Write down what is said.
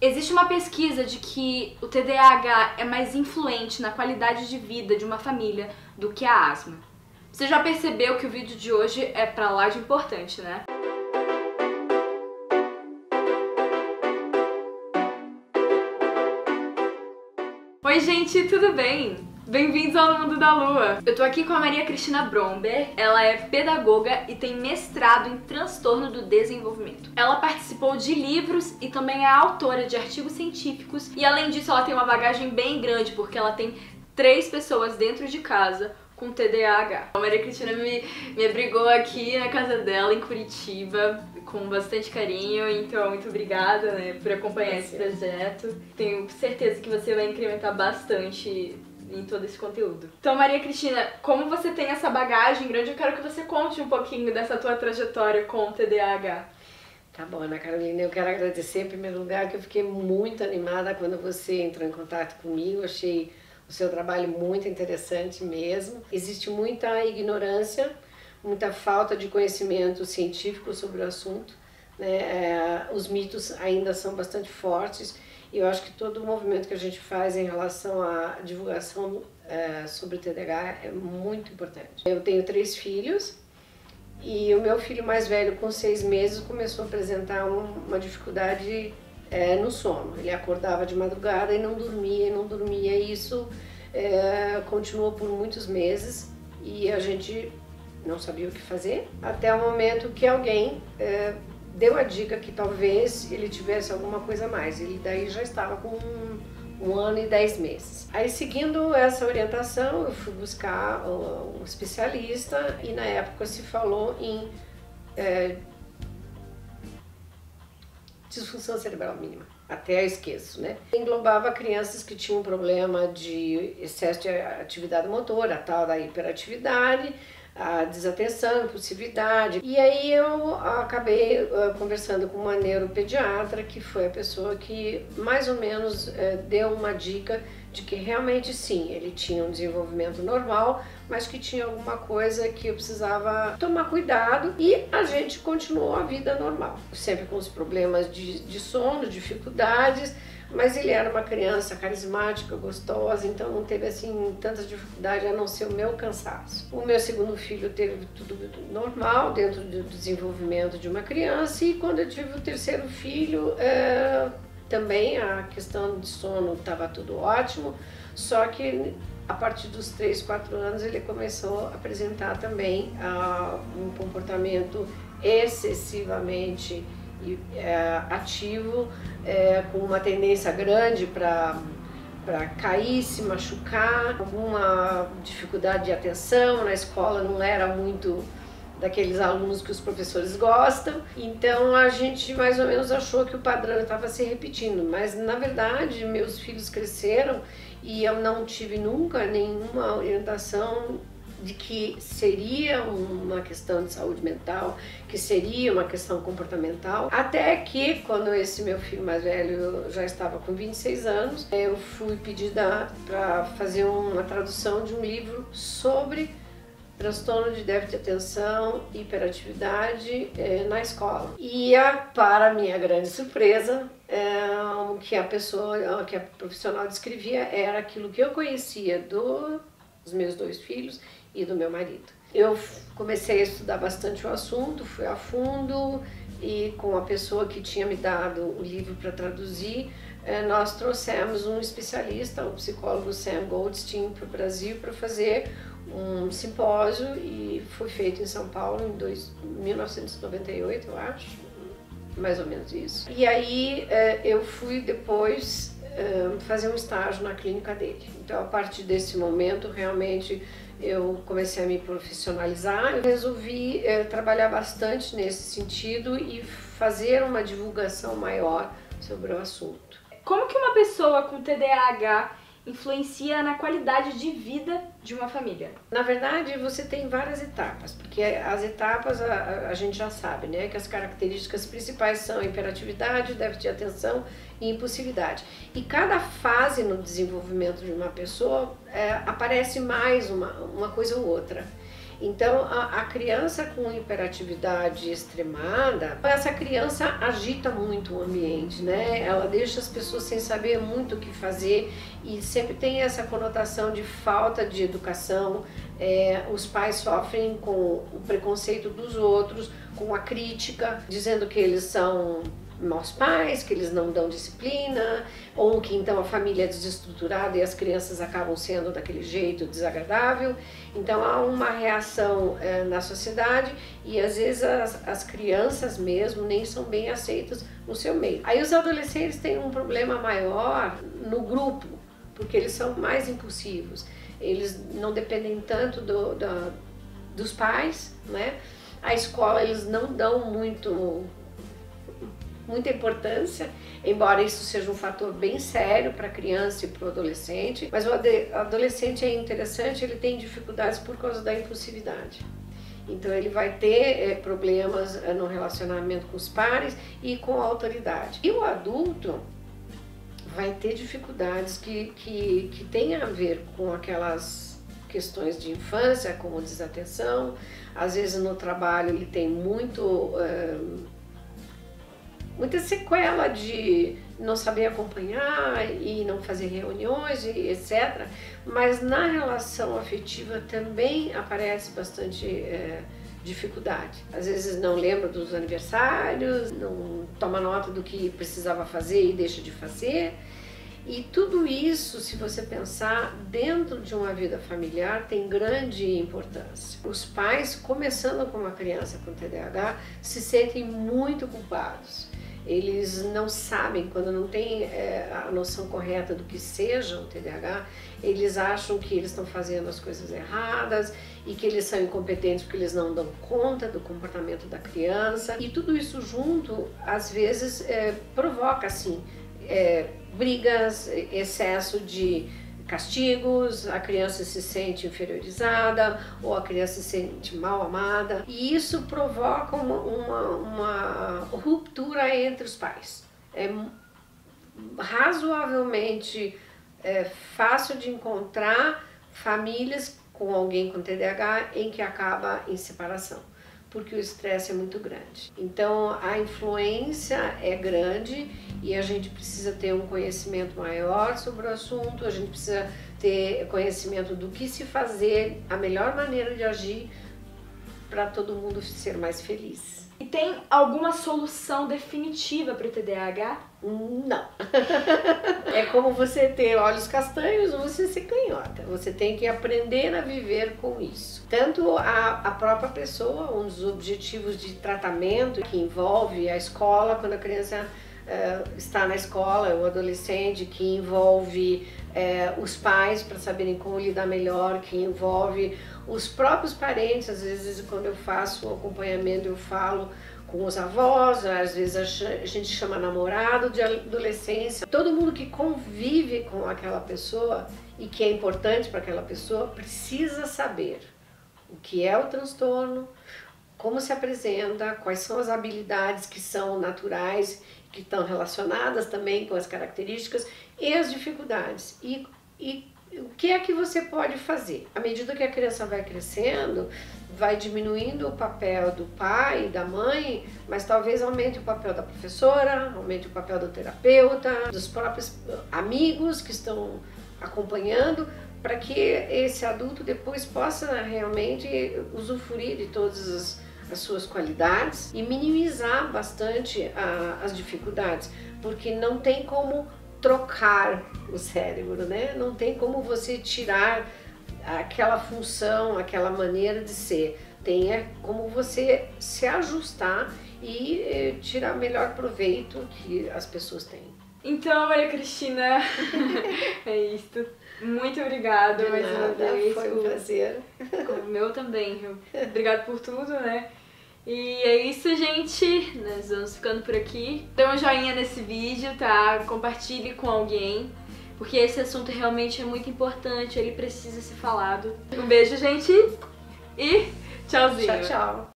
Existe uma pesquisa de que o TDAH é mais influente na qualidade de vida de uma família do que a asma. Você já percebeu que o vídeo de hoje é pra lá de importante, né? Oi gente, tudo bem? Bem-vindos ao Mundo da Lua! Eu tô aqui com a Maria Cristina Bromberg, ela é pedagoga e tem mestrado em transtorno do desenvolvimento. Ela participou de livros e também é autora de artigos científicos e além disso ela tem uma bagagem bem grande porque ela tem 3 pessoas dentro de casa com TDAH. A Maria Cristina me abrigou aqui na casa dela em Curitiba com bastante carinho, então muito obrigada, né, por acompanhar esse projeto. Tenho certeza que você vai incrementar bastante em todo esse conteúdo. Então, Maria Cristina, como você tem essa bagagem grande, eu quero que você conte um pouquinho dessa tua trajetória com o TDAH. Tá bom, Ana Carolina, eu quero agradecer em primeiro lugar que eu fiquei muito animada quando você entrou em contato comigo, achei o seu trabalho muito interessante mesmo. Existe muita ignorância, muita falta de conhecimento científico sobre o assunto, né? Os mitos ainda são bastante fortes e eu acho que todo o movimento que a gente faz em relação à divulgação sobre o TDAH é muito importante. Eu tenho 3 filhos e o meu filho mais velho, com 6 meses, começou a apresentar uma dificuldade no sono. Ele acordava de madrugada e não dormia, e isso continuou por muitos meses e a gente não sabia o que fazer, até o momento que alguém deu a dica que talvez ele tivesse alguma coisa a mais. Ele daí já estava com 1 ano e 10 meses. Aí, seguindo essa orientação, eu fui buscar um especialista e na época se falou em disfunção cerebral mínima, até esqueço, né? Englobava crianças que tinham problema de excesso de atividade motora, a tal da hiperatividade, a desatenção, impulsividade. E aí eu acabei conversando com uma neuropediatra, que foi a pessoa que mais ou menos deu uma dica de que realmente sim, ele tinha um desenvolvimento normal, mas que tinha alguma coisa que eu precisava tomar cuidado e a gente continuou a vida normal. Sempre com os problemas de sono, dificuldades, mas ele era uma criança carismática, gostosa, então não teve assim tanta dificuldade a não ser o meu cansaço. O meu segundo filho teve tudo normal dentro do desenvolvimento de uma criança e quando eu tive o terceiro filho, também a questão de sono estava tudo ótimo, só que a partir dos 3, 4 anos ele começou a apresentar também um comportamento excessivamente ativo, com uma tendência grande para cair, se machucar, alguma dificuldade de atenção, na escola não era muito daqueles alunos que os professores gostam, então a gente mais ou menos achou que o padrão estava se repetindo, mas na verdade meus filhos cresceram e eu não tive nunca nenhuma orientação de que seria uma questão de saúde mental, que seria uma questão comportamental, até que quando esse meu filho mais velho já estava com 26 anos, eu fui pedida para fazer uma tradução de um livro sobre transtorno de déficit de atenção e hiperatividade na escola. E para minha grande surpresa, o que a profissional descrevia era aquilo que eu conhecia dos meus 2 filhos e do meu marido. Eu comecei a estudar bastante o assunto, fui a fundo e com a pessoa que tinha me dado o livro para traduzir, nós trouxemos um especialista, o psicólogo Sam Goldstein, para o Brasil para fazer um simpósio e foi feito em São Paulo em 1998, eu acho, mais ou menos isso. E aí eu fui depois fazer um estágio na clínica dele. Então, a partir desse momento, realmente eu comecei a me profissionalizar. Eu resolvi trabalhar bastante nesse sentido e fazer uma divulgação maior sobre o assunto. Como que uma pessoa com TDAH influencia na qualidade de vida de uma família? Na verdade, você tem várias etapas, porque as etapas a gente já sabe, né? Que as características principais são hiperatividade, déficit de atenção e impulsividade. E cada fase no desenvolvimento de uma pessoa aparece mais uma coisa ou outra. Então, a criança com hiperatividade extremada, essa criança agita muito o ambiente, né? Ela deixa as pessoas sem saber muito o que fazer e sempre tem essa conotação de falta de educação. Os pais sofrem com o preconceito dos outros, com a crítica, dizendo que eles são maus pais, que eles não dão disciplina, ou que então a família é desestruturada e as crianças acabam sendo daquele jeito desagradável. Então há uma reação na sociedade e às vezes as crianças mesmo nem são bem aceitas no seu meio. Aí os adolescentes têm um problema maior no grupo, porque eles são mais impulsivos, eles não dependem tanto dos pais, né? A escola eles não dão muita importância, embora isso seja um fator bem sério para a criança e para o adolescente, mas o adolescente é interessante, ele tem dificuldades por causa da impulsividade. Então ele vai ter problemas no relacionamento com os pares e com a autoridade. E o adulto vai ter dificuldades que têm a ver com aquelas questões de infância, como desatenção. Às vezes no trabalho ele tem muita sequela de não saber acompanhar e não fazer reuniões, etc. Mas na relação afetiva também aparece bastante dificuldade. Às vezes não lembra dos aniversários, não toma nota do que precisava fazer e deixa de fazer. E tudo isso, se você pensar, dentro de uma vida familiar tem grande importância. Os pais, começando com uma criança com TDAH, se sentem muito culpados. Eles não sabem, quando não têm a noção correta do que seja o TDAH, eles acham que eles estão fazendo as coisas erradas e que eles são incompetentes porque eles não dão conta do comportamento da criança. E tudo isso junto, às vezes, provoca, assim, brigas, excesso de castigos, a criança se sente inferiorizada ou a criança se sente mal amada, e isso provoca uma ruptura entre os pais. É razoavelmente fácil de encontrar famílias com alguém com TDAH em que acaba em separação, porque o estresse é muito grande. Então a influência é grande e a gente precisa ter um conhecimento maior sobre o assunto, a gente precisa ter conhecimento do que se fazer, a melhor maneira de agir para todo mundo ser mais feliz. E tem alguma solução definitiva para o TDAH? Não. É como você ter olhos castanhos ou você ser canhota. Você tem que aprender a viver com isso. Tanto a própria pessoa, um dos objetivos de tratamento que envolve a escola, quando a criança está na escola, o adolescente, que envolve os pais para saberem como lidar melhor, que envolve os próprios parentes. Às vezes, quando eu faço o acompanhamento, eu falo com os avós, às vezes a gente chama namorado de adolescência. Todo mundo que convive com aquela pessoa e que é importante para aquela pessoa precisa saber o que é o transtorno, como se apresenta, quais são as habilidades que são naturais, que estão relacionadas também com as características e as dificuldades. E o que é que você pode fazer? À medida que a criança vai crescendo, vai diminuindo o papel do pai e da mãe, mas talvez aumente o papel da professora, aumente o papel do terapeuta, dos próprios amigos que estão acompanhando, para que esse adulto depois possa realmente usufruir de todas as suas qualidades e minimizar bastante as dificuldades, porque não tem como trocar o cérebro, né? Não tem como você tirar aquela função, aquela maneira de ser. Tem como você se ajustar e tirar melhor proveito que as pessoas têm. Então, Maria Cristina, é isso. Muito obrigada mais uma vez. Foi um prazer. O meu também, viu? Obrigada por tudo, né? E é isso, gente. Nós vamos ficando por aqui. Dê um joinha nesse vídeo, tá? Compartilhe com alguém, porque esse assunto realmente é muito importante, ele precisa ser falado. Um beijo, gente, e tchauzinho. Tchau, tchau.